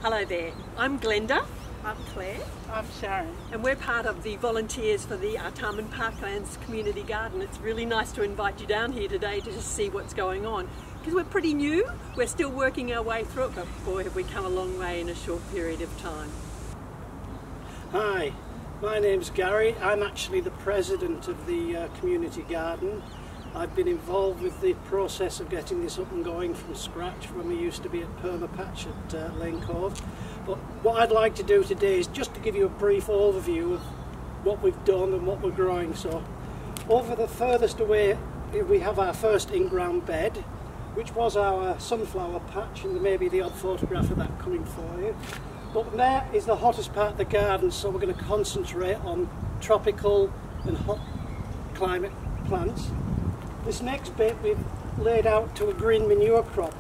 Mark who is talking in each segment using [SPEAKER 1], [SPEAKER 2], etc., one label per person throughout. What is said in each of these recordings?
[SPEAKER 1] Hello there, I'm Glenda.
[SPEAKER 2] I'm Claire. I'm Sharon.
[SPEAKER 1] And we're part of the volunteers for the Artarmon Parklands community garden. It's really nice to invite you down here today to just see what's going on. Because we're pretty new, we're still working our way through it, but boy have we come a long way in a short period of time.
[SPEAKER 3] Hi, my name's Gary. I'm actually the president of the community garden. I've been involved with the process of getting this up and going from scratch when we used to be at Permapatch at Lane Cove. But what I'd like to do today is just to give you a brief overview of what we've done and what we're growing. So over the furthest away we have our first in-ground bed, which was our sunflower patch, and there may be the odd photograph of that coming for you. But there is the hottest part of the garden, so we're going to concentrate on tropical and hot climate plants. This next bit we've laid out to a green manure crop.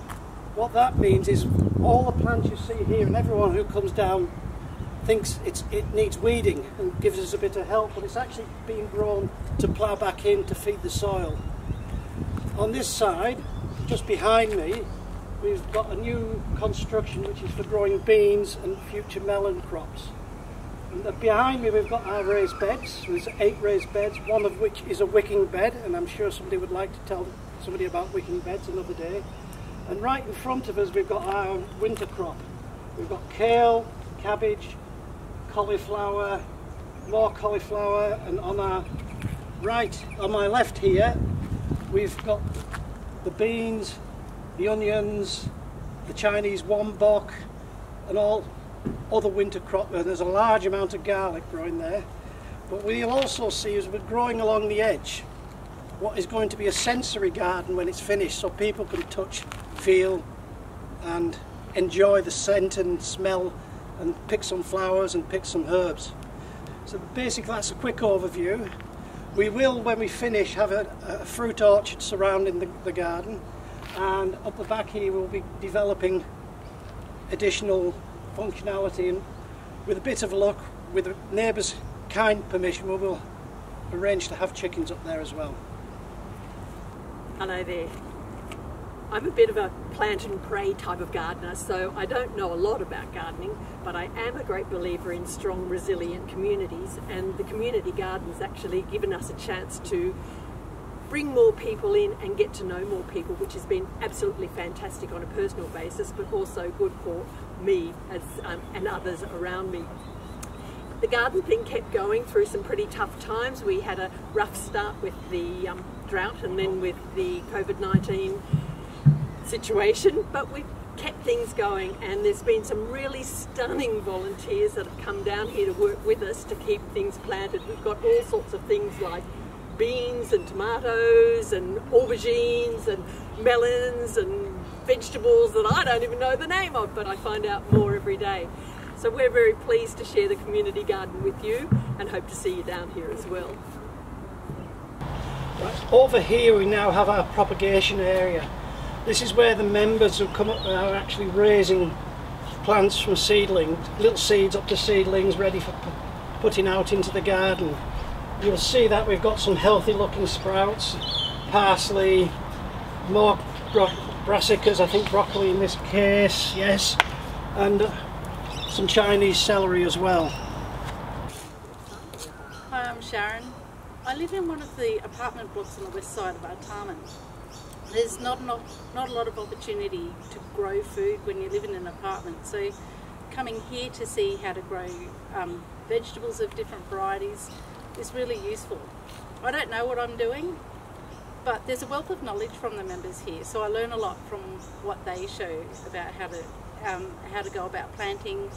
[SPEAKER 3] What that means is all the plants you see here, and everyone who comes down thinks it needs weeding and gives us a bit of help, but it's actually being grown to plough back in to feed the soil. On this side, just behind me, we've got a new construction which is for growing beans and future melon crops. And behind me we've got our raised beds. There's 8 raised beds, one of which is a wicking bed, and I'm sure somebody would like to tell somebody about wicking beds another day. And right in front of us we've got our winter crop. We've got kale, cabbage, cauliflower, more cauliflower, and on our right, on my left here, we've got the beans, the onions, the Chinese wombok, and all other winter crop, and there's a large amount of garlic growing there. But what you'll also see is we're growing along the edge what is going to be a sensory garden when it's finished, so people can touch, feel and enjoy the scent and smell and pick some flowers and pick some herbs. So basically that's a quick overview. We will, when we finish, have a fruit orchard surrounding the garden, and up the back here we'll be developing additional functionality, and with a bit of luck, with the neighbours' kind permission, we will arrange to have chickens up there as well.
[SPEAKER 1] Hello there. I'm a bit of a plant and pray type of gardener, so I don't know a lot about gardening, but I am a great believer in strong, resilient communities, and the community garden's actually given us a chance to bring more people in and get to know more people, which has been absolutely fantastic on a personal basis, but also good for me and others around me. The garden thing kept going through some pretty tough times. We had a rough start with the drought and then with the COVID-19 situation, but we've kept things going, and there's been some really stunning volunteers that have come down here to work with us to keep things planted. We've got all sorts of things like beans and tomatoes and aubergines and melons and vegetables that I don't even know the name of, but I find out more every day. So we're very pleased to share the community garden with you and hope to see you down here as well.
[SPEAKER 3] Right, over here we now have our propagation area. This is where the members who come up are actually raising plants from seedlings, little seeds up to seedlings ready for putting out into the garden. You'll see that we've got some healthy looking sprouts, parsley, more brassicas, I think broccoli in this case, yes, and some Chinese celery as well.
[SPEAKER 2] Hi, I'm Sharon. I live in one of the apartment blocks on the west side of Artarmon. There's not a lot of opportunity to grow food when you live in an apartment, so coming here to see how to grow vegetables of different varieties is really useful. I don't know what I'm doing, but there's a wealth of knowledge from the members here, so I learn a lot from what they show about how to go about planting,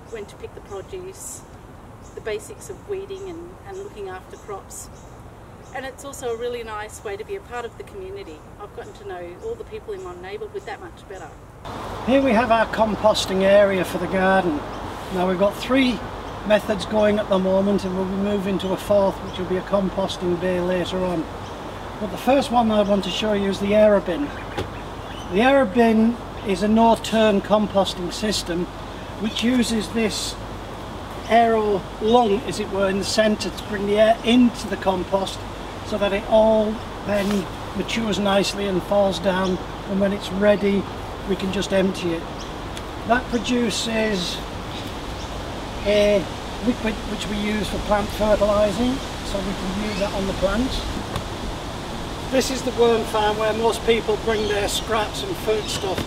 [SPEAKER 2] when to pick the produce, the basics of weeding and looking after crops. And it's also a really nice way to be a part of the community. I've gotten to know all the people in my neighbourhood that much better.
[SPEAKER 3] Here we have our composting area for the garden. Now we've got 3 methods going at the moment, and we'll be moving to a 4th, which will be a composting bay later on. But the first one I want to show you is the aero bin. The aero bin is a no-turn composting system which uses this aero lung, as it were, in the centre to bring the air into the compost, so that it all then matures nicely and falls down, and when it's ready we can just empty it. That produces a liquid which we use for plant fertilising, so we can use that on the plants. This is the worm farm where most people bring their scraps and food stuff.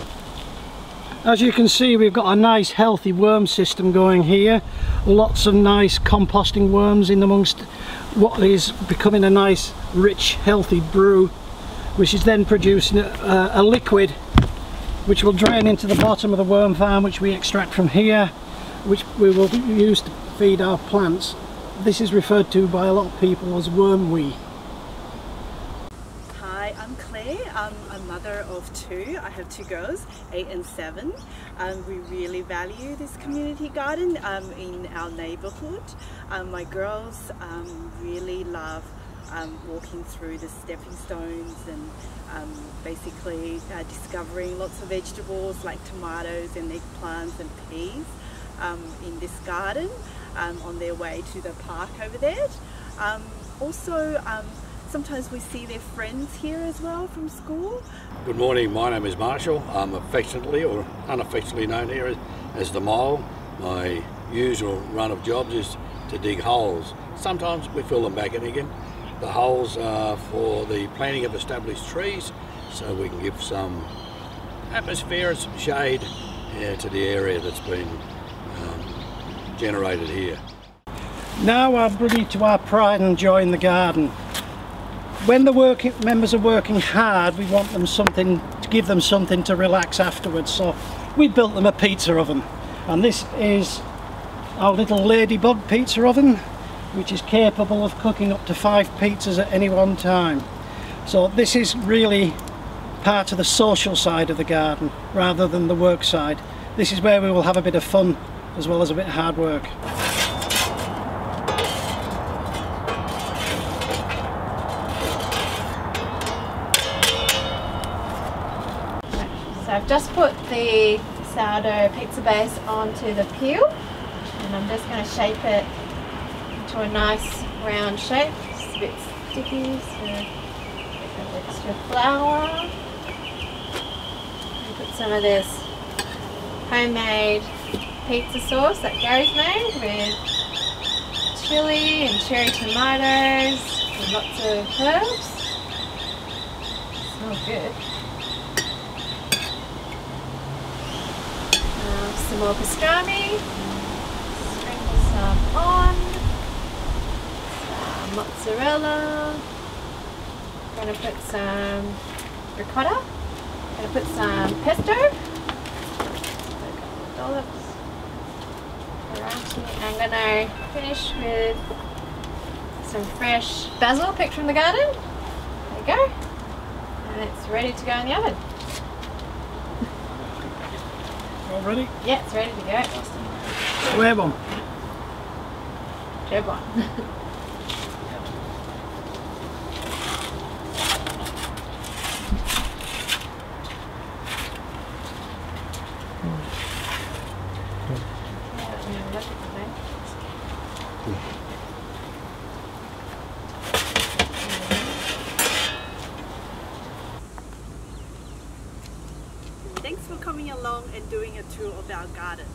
[SPEAKER 3] As you can see, we've got a nice healthy worm system going here. Lots of nice composting worms in amongst what is becoming a nice rich healthy brew, which is then producing a liquid which will drain into the bottom of the worm farm, which we extract from here, which we will use to feed our plants. This is referred to by a lot of people as worm wee.
[SPEAKER 4] Hi, I'm Claire. I'm a mother of two. I have two girls, 8 and 7. We really value this community garden in our neighbourhood. My girls really love walking through the stepping stones and basically discovering lots of vegetables like tomatoes and eggplants and peas in this garden on their way to the park over there. Also, sometimes we see their friends here as well from school.
[SPEAKER 5] Good morning, my name is Marshall. I'm affectionately or unaffectionately known here as the Mole. My usual run of jobs is to dig holes. Sometimes we fill them back in again. The holes are for the planting of established trees, so we can give some atmosphere and some shade to the area that's been generated here.
[SPEAKER 3] Now I'll bring you to our pride and joy in the garden. When the members are working hard, we want them something to give them something to relax afterwards, so we built them a pizza oven, and this is our little ladybug pizza oven, which is capable of cooking up to 5 pizzas at any one time. So this is really part of the social side of the garden rather than the work side. This is where we will have a bit of fun as well as a bit of hard work.
[SPEAKER 6] So I've just put the sourdough pizza base onto the peel, and I'm just going to shape it into a nice round shape. It's a bit sticky, so a bit of extra flour. And put some of this homemade pizza sauce that Gary's made with chili and cherry tomatoes and lots of herbs. Smells good. Some more pastrami, sprinkle some on, some mozzarella, I'm going to put some ricotta, I'm going to put some pesto, a couple of dollops, I'm going to finish with some fresh basil picked from the garden. There you go, and it's ready to go in the oven.
[SPEAKER 3] All ready?
[SPEAKER 6] Yeah, it's ready to go.
[SPEAKER 3] Where one?
[SPEAKER 6] Whichever one.
[SPEAKER 4] Thanks for coming along and doing a tour of our garden.